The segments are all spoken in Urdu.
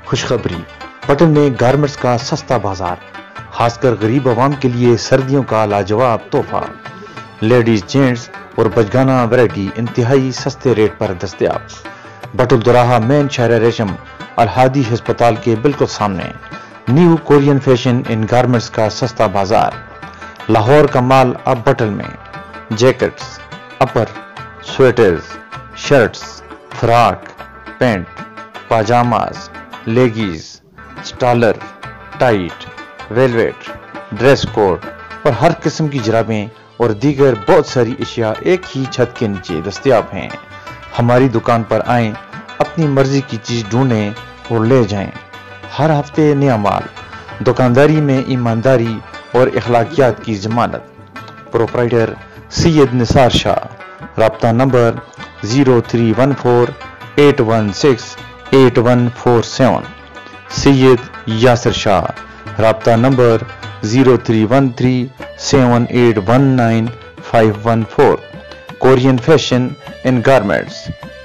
خوشخبری، پٹن میں گارمنٹس کا سستا بازار، خاص کر غریب عوام کے لیے سردیوں کا لاجواب تحفہ، لیڈیز جینٹس اور بچگانہ ویرائٹی انتہائی سستے ریٹ پر دستیاب۔ بٹل دوراہا مین شہر ریشم الہادی ہسپتال کے بالکل سامنے، new Korean fashion in garments کا سستا بازار۔ لاہور کا مال اب بٹل میں، jackets, upper, sweaters, shirts, frock, pant, pyjamas, leggings, سٹالر، ٹائٹ، ویلویٹ، ڈریس کوڈ اور ہر قسم کی جرابیں اور دیگر بہت ساری اشیاء ایک ہی چھت کے نیچے دستیاب ہیں۔ ہماری دکان پر آئیں، اپنی مرضی کی چیز ڈھونڈیں اور لے جائیں۔ ہر ہفتے نیا مال، دکانداری میں ایمانداری اور اخلاقیات کی ضمانت۔ پروپرائٹر سید نثار شاہ، رابطہ نمبر 0314816847۔ سید یاسر شاہ، رابطہ number 0313781955۔ Korean fashion in garments,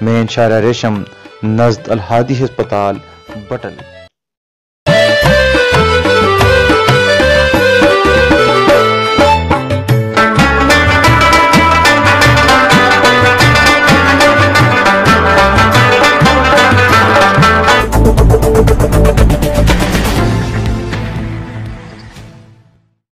مین شارع ریشم، نزد الہادی ہسپتال، بٹل۔